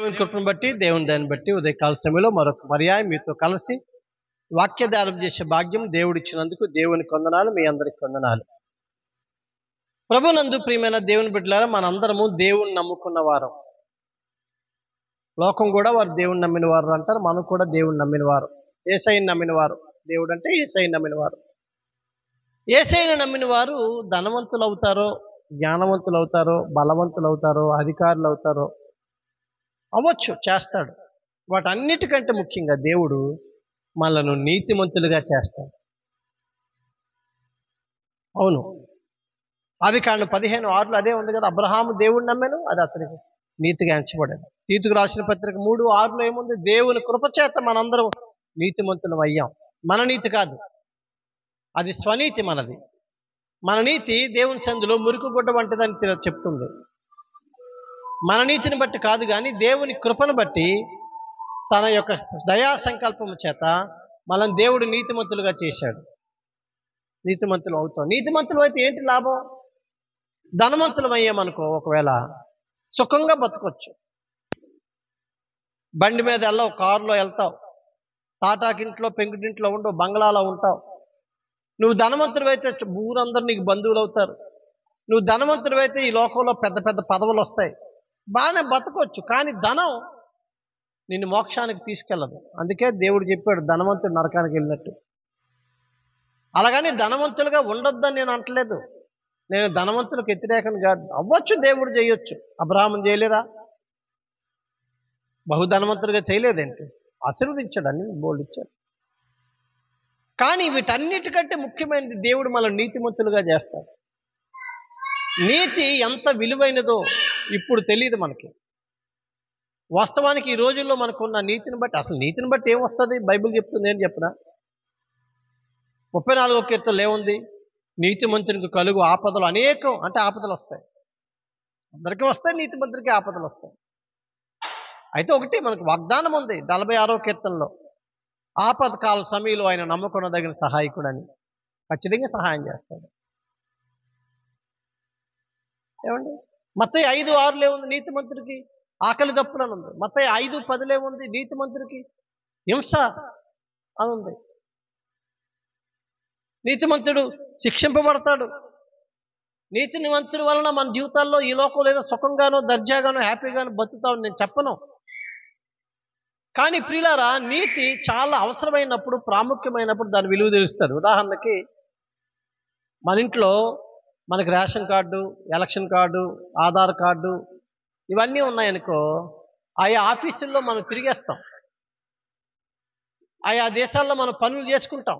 దేవుని కృపను బట్టి దేవుని దాన్ని బట్టి ఉదయకాల సమయంలో మరొక పర్యాయం మీతో కలిసి వాక్య ధ్యానం చేసే భాగ్యం దేవుడు ఇచ్చినందుకు దేవునికి వందనాలు, మీ అందరికి వందనాలు. ప్రభునందు ప్రియమైన దేవుని బిడ్డలారా, మనందరము దేవుని నమ్ముకున్న వారం. లోకం కూడా వారు దేవుని నమ్మిన వారు అంటారు, మనం కూడా దేవుని నమ్మిన వారు, యేసయ్యను నమ్మిన వారు. దేవుడు అంటే యేసయ్యను నమ్మిన వారు. యేసయ్యను నమ్మిన వారు ధనవంతులు అవుతారో, జ్ఞానవంతులు అవుతారో, బలవంతులు అవుతారో, అధికారులు అవుతారో అవ్వచ్చు, చేస్తాడు. వాటన్నిటికంటే ముఖ్యంగా దేవుడు మనలను నీతిమంతులుగా చేస్తాడు. అవును, ఆదికాండం 15:6 అదే ఉంది కదా. అబ్రహాము దేవుడిని నమ్మాను, అది అతనికి నీతిగా ఎంచబడాడు. తీతుకు రాసిన పత్రిక 3:6 ఏముంది? దేవుని కృపచేత మనందరం నీతిమంతులం అయ్యాం. మన నీతి కాదు, అది స్వనీతి మనది. మన నీతి దేవుని సందులో మురికి గుడ్డ వంటిదని చెప్తుంది. మన నీతిని బట్టి కాదు, కానీ దేవుని కృపను బట్టి తన యొక్క దయా సంకల్పము చేత మనం దేవుడు నీతిమంతులుగా చేశాడు. నీతిమంతులు అవుతాం. నీతిమంతులు అయితే ఏంటి లాభం? ధనవంతులం అయ్యామనుకో, ఒకవేళ సుఖంగా బతకొచ్చు. బండి మీద వెళ్ళావు, కారులో వెళ్తావు, తాటాకింట్లో పెంకుటింట్లో ఉండవు, బంగ్లాలో ఉంటావు. నువ్వు ధనవంతుడు అయితే ఊరందరూ నీకు బంధువులు అవుతారు. నువ్వు ధనవంతుడు అయితే ఈ లోకంలో పెద్ద పెద్ద పదవులు వస్తాయి, బాగానే బతకొచ్చు. కానీ ధనం నిన్ను మోక్షానికి తీసుకెళ్ళదు. అందుకే దేవుడు చెప్పాడు, ధనవంతుడు నరకానికి వెళ్ళినట్టు. అలాగని ధనవంతులుగా ఉండొద్దని నేను అంటలేదు. నేను ధనవంతులకు వ్యతిరేకం కాదు. అవ్వచ్చు, దేవుడు చేయొచ్చు. అబ్రహామును చేయలేదా? బహుధనవంతులుగా చేయలేదేంటి? ఆశీర్వదించాడు, అన్ని బోల్డ్ ఇచ్చాడు. కానీ వీటన్నిటికంటే ముఖ్యమైనది దేవుడు మనం నీతిమంతులుగా చేస్తాడు. నీతి ఎంత విలువైనదో ఇప్పుడు తెలియదు మనకి. వాస్తవానికి ఈ రోజుల్లో మనకున్న నీతిని బట్టి, అసలు నీతిని బట్టి ఏం వస్తుంది? బైబిల్ చెప్తుంది, ఏం చెప్పనా? 34వ కీర్తనలో ఏముంది? నీతిమంతునికి కలుగు ఆపదలు అనేకం. అంటే ఆపదలు వస్తాయి, అందరికీ వస్తాయి, నీతిమంతునికి ఆపదలు వస్తాయి. అయితే ఒకటి మనకు వాగ్దానం ఉంది 46వ కీర్తనలో, ఆపదకాల సమయంలో ఆయన నమ్మకొనదగిన సహాయకుడు అని. ఖచ్చితంగా సహాయం చేస్తాడు. ఏమండి? మత్తయి 5:6 ఏముంది? నీతిమంతుడికి ఆకలి దప్పులని ఉంది. మత్తయి 5:10 ఏముంది? నీతిమంతుడికి హింస అని ఉంది. నీతిమంతుడు శిక్షింపబడతాడు. నీతిమంతుడి వలన మన జీవితాల్లో ఈ లోకంలో ఏదో సుఖంగానో, దర్జాగానో, హ్యాపీగానో బతుకుతామని నేను చెప్పను. కానీ ప్రియులారా, నీతి చాలా అవసరమైనప్పుడు, ప్రాముఖ్యమైనప్పుడు దాని విలువ తెలుస్తుంది. ఉదాహరణకి మన ఇంట్లో మనకి ration card, election card, Aadhaar card ఇవన్నీ ఉన్నాయనుకో, ఆయా ఆఫీసుల్లో మనం తిరిగేస్తాం, ఆయా దేశాల్లో మనం పనులు చేసుకుంటాం,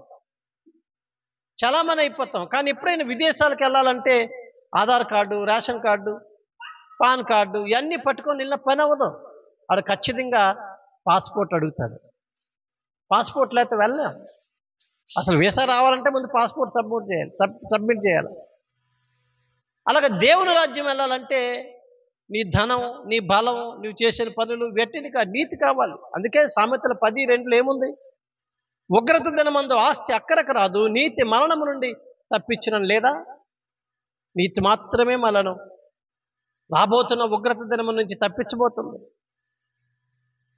చలామణి అయిపోతాం. కానీ ఎప్పుడైనా విదేశాలకు వెళ్ళాలంటే Aadhaar card, ration card, pan card ఇవన్నీ పట్టుకొని వెళ్ళిన పని అవ్వదు. ఆడు ఖచ్చితంగా పాస్పోర్ట్ అడుగుతాడు. పాస్పోర్ట్ లేకపోతే వెళ్ళాం. అసలు వీసా రావాలంటే ముందు పాస్పోర్ట్ సబ్మిట్ చేయాలి. అలాగే దేవుని రాజ్యం వెళ్ళాలంటే నీ ధనం, నీ బలం, నువ్వు చేసిన పనులు వీటికి నీతి కావాలి. అందుకే సామెతల 10:2 ఏముంది? ఉగ్రత దినమందు ఆస్తి అక్కరకు రాదు, నీతి మరణము నుండి తప్పించడం లేదా? నీతి మాత్రమే మనను రాబోతున్న ఉగ్రత దినము నుంచి తప్పించబోతుంది.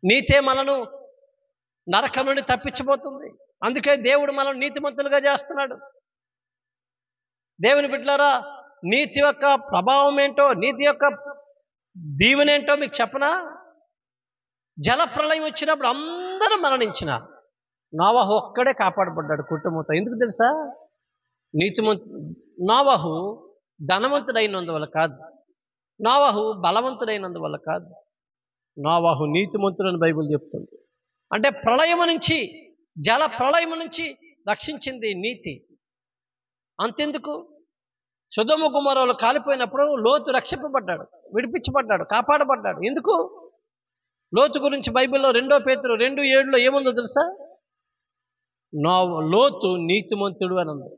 నీతే మనను నరకం నుండి తప్పించబోతుంది. అందుకే దేవుడు మనం నీతిమంతులుగా చేస్తున్నాడు. దేవుని బిడ్డలారా, నీతి యొక్క ప్రభావం ఏంటో, నీతి యొక్క దీవెనేంటో మీకు చెప్పనా? జల ప్రళయం వచ్చినప్పుడు అందరూ మరణించిన, నోవహు ఒక్కడే కాపాడబడ్డాడు కుటుంబంతో. ఎందుకు తెలుసా? నోవహు ధనవంతుడైనందువల్ల కాదు, నోవహు బలవంతుడైనందువల్ల కాదు, నోవహు నీతిమంతుడని బైబిల్ చెప్తుంది. అంటే ప్రళయము నుంచి, జల ప్రళయము నుంచి రక్షించింది నీతి. అంతెందుకు, సొదొమ గొమొర్రాలు కాలిపోయినప్పుడు లోతు రక్షింపబడ్డాడు, విడిపించబడ్డాడు, కాపాడబడ్డాడు. ఎందుకు? లోతు గురించి బైబిల్లో 2 పేతురు 2:7 ఏముందో తెలుసా? లోతు నీతిమంతుడు అని ఉంది.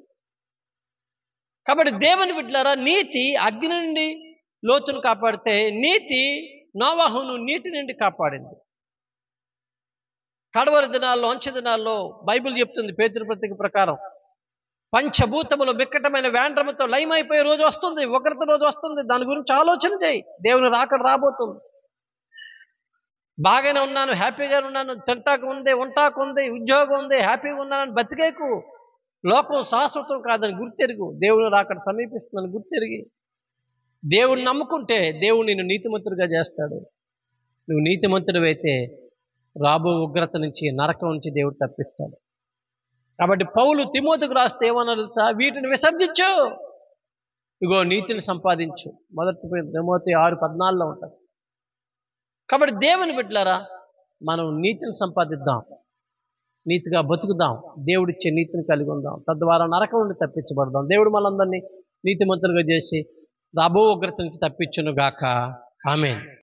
కాబట్టి దేవుని బిడ్డలారా, నీతి అగ్ని నుండి లోతును కాపాడితే, నీతి నోవహును నీటి నుండి కాపాడింది. కడవరి దినాల్లో, అంచె దినాల్లో బైబిల్ చెప్తుంది పేతురు పత్రిక ప్రకారం, పంచభూతములు వికటమైన వేండ్రముతో లయమైపోయే రోజు వస్తుంది, ఉగ్రత రోజు వస్తుంది. దాని గురించి ఆలోచన చేయి. దేవుని రాకడ రాబోతుంది. బాగానే ఉన్నాను, హ్యాపీగానే ఉన్నాను, తింటాకు ఉంది, ఉంటాకు ఉంది, ఉద్యోగం ఉంది, హ్యాపీగా ఉన్నానని బతికేకు. లోకం శాశ్వతం కాదని గుర్తెరుగు. దేవుడు రాకడ సమీపిస్తుందని గుర్తెరిగి దేవుడిని నమ్ముకుంటే దేవుడు నిన్ను నీతిమంతుడిగా చేస్తాడు. నువ్వు నీతిమంతుడివైతే రాబో ఉగ్రత నుంచి, నరకం నుంచి దేవుడు తప్పిస్తాడు. కాబట్టి పౌలు తిమోతికి రాస్తే ఏమన్నారు తెలుసా? వీటిని విసర్జించు, ఇగో నీతిని సంపాదించు. మొదటి తిమోతి 6:14 ఉంటుంది. కాబట్టి దేవుని బిడ్డలారా, మనం నీతిని సంపాదిద్దాం, నీతిగా బతుకుదాం, దేవుడిచ్చే నీతిని కలిగి ఉందాం. తద్వారా నరకం నుండి తప్పించబడదాం. దేవుడు మనందరినీ నీతిమంతులుగా చేసి రాబో ఉగ్రత నుంచి తప్పించును గాక. ఆమేన్.